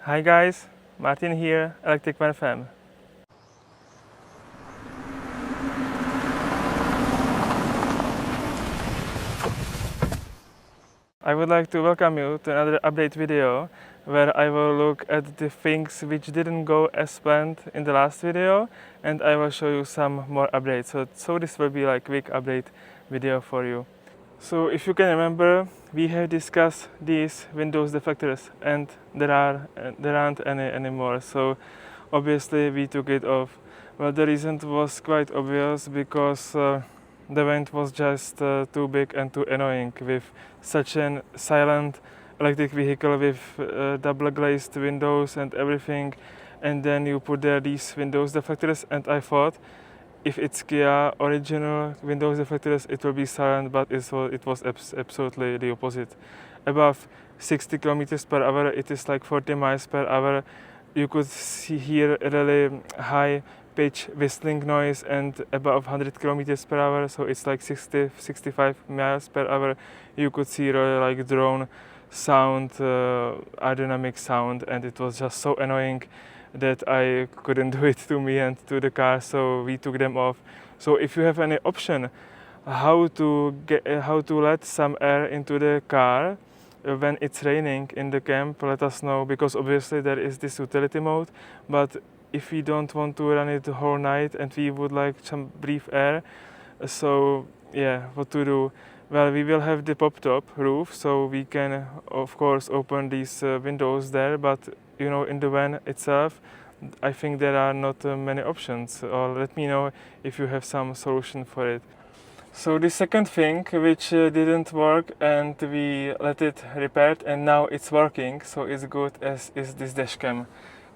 Hi guys, Martin here, Electric Van FM. I would like to welcome you to another update video where I will look at the things which didn't go as planned in the last video, and I will show you some more updates. So this will be like a quick update video for you. So if you can remember, we have discussed these Windows deflectors and there aren't any anymore. So obviously we took it off. Well, the reason was quite obvious because the vent was just too big and too annoying with such a silent electric vehicle with double glazed windows and everything, and then you put there these Windows deflectors, and I thought if it's Kia original Windows deflectors it will be silent, but it was absolutely the opposite. Above 60 kilometers per hour it is like 40 miles per hour. You could hear a really high pitch whistling noise, and above 100 kilometers per hour, so it's like 65 miles per hour, you could see really like drone sound, aerodynamic sound, and it was just so annoying that I couldn't do it to me and to the car, so we took them off. So if you have any option how to let some air into the car when it's raining in the camp, let us know, because obviously there is this utility mode, but if we don't want to run it the whole night and we would like some brief air, so yeah, what to do? Well, we will have the pop-top roof, so we can of course open these windows there, but you know, in the van itself I think there are not many options, or let me know if you have some solution for it. So the second thing which didn't work and we let it repaired and now it's working, so it's good, as is this dashcam.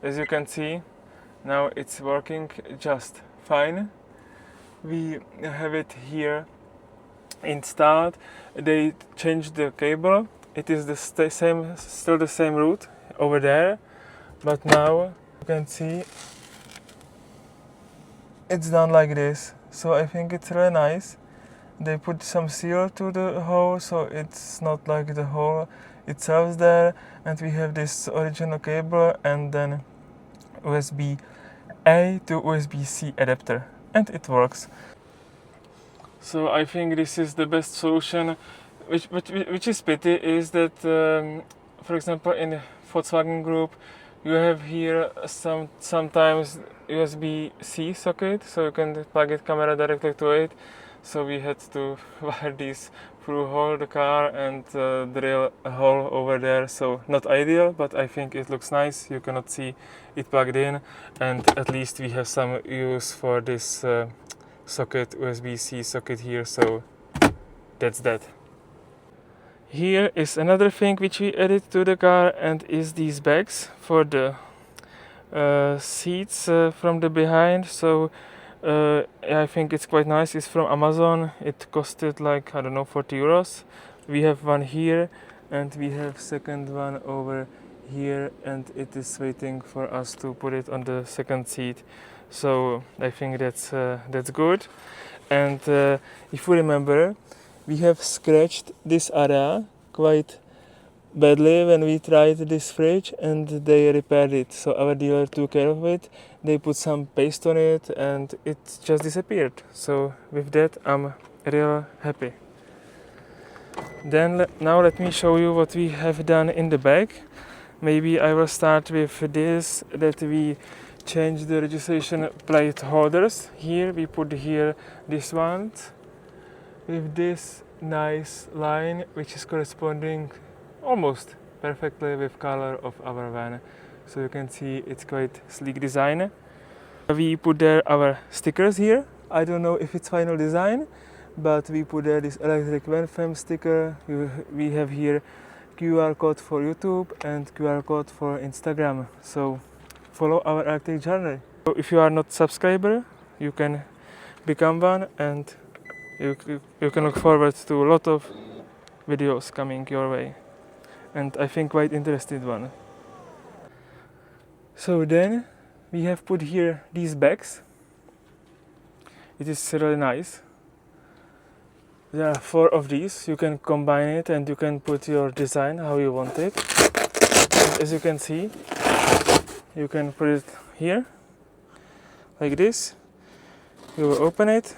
As you can see, now it's working just fine. We have it here installed. They changed the cable. It is still the same route over there, but now you can see it's done like this. So I think it's really nice. They put some seal to the hole, so it's not like the hole itself there, and we have this original cable and then USB-A to USB-C adapter, and it works. So I think this is the best solution. Which is pity is that for example in Volkswagen Group you have here sometimes USB-C socket, so you can plug it camera directly to it. So we had to wire these through whole the car and drill a hole over there. So not ideal, but I think it looks nice. You cannot see it plugged in, and at least we have some use for this socket, USB-C socket here. So that's that. Here is another thing which we added to the car, and is these bags for the seats from the behind. So I think it's quite nice. It's from Amazon. It costed like, I don't know, 40 euros. We have one here and we have second one over here, and it is waiting for us to put it on the second seat. So I think that's good. And if you remember, we have scratched this area quite badly when we tried this fridge, and they repaired it. So our dealer took care of it. They put some paste on it and it just disappeared. So with that I'm real happy. Then now let me show you what we have done in the back. Maybe I will start with this, that we changed the registration plate holders. Here we put here this one with this nice line which is corresponding almost perfectly with color of our van. So you can see it's quite sleek design. We put there our stickers here. I don't know if it's final design, but we put there this Electric Van FM sticker. We have here QR code for YouTube and QR code for Instagram. So follow our electric journey. So if you are not subscriber, you can become one, and you can look forward to a lot of videos coming your way, and I think quite interested one. So then we have put here these bags. It is really nice. There are 4 of these. You can combine it and you can put your design how you want it. And as you can see, you can put it here like this. You will open it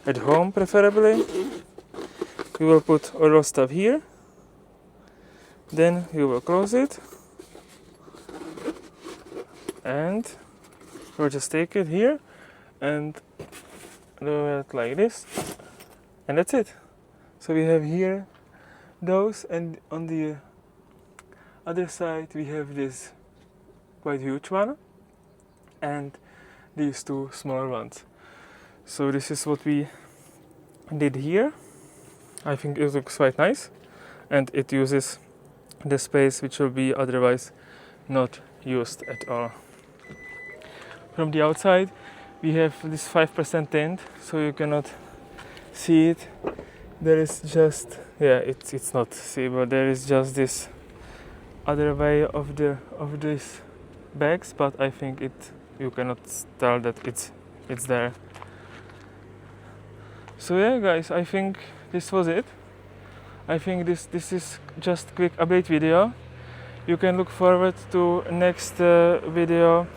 at home preferably. You will put all your stuff here, then you will close it and you will just take it here and do it like this, and that's it. So we have here those, and on the other side we have this quite huge one and these two smaller ones. So this is what we did here. I think it looks quite nice and it uses the space which will be otherwise not used at all. From the outside we have this 5% tint, so you cannot see it. There is just, yeah, it's not seeable. There is just this other way of these bags, but I think you cannot tell that it's there. So yeah, guys, I think this was it. I think this is just quick update video. You can look forward to next video,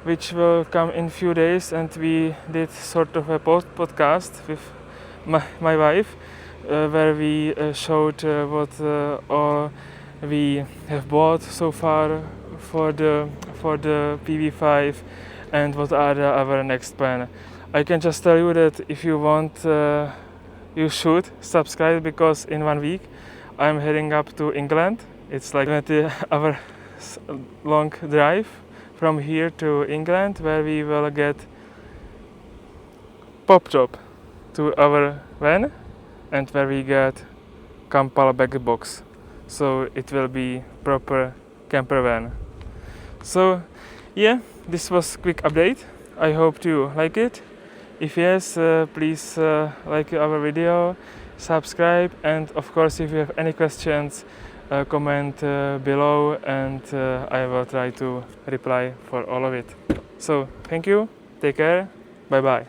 which will come in few days, and we did sort of a podcast with my wife, where we showed what all we have bought so far for the PV5 and what are our next plan. I can just tell you that if you want, you should subscribe, because in 1 week I'm heading up to England. It's like 20-hour long drive from here to England, where we will get pop top to our van and where we get Kampala bag box. So it will be proper camper van. So yeah, this was quick update. I hope you like it. If yes, please like our video, subscribe, and of course if you have any questions, comment below, and I will try to reply for all of it. So thank you, take care, bye bye.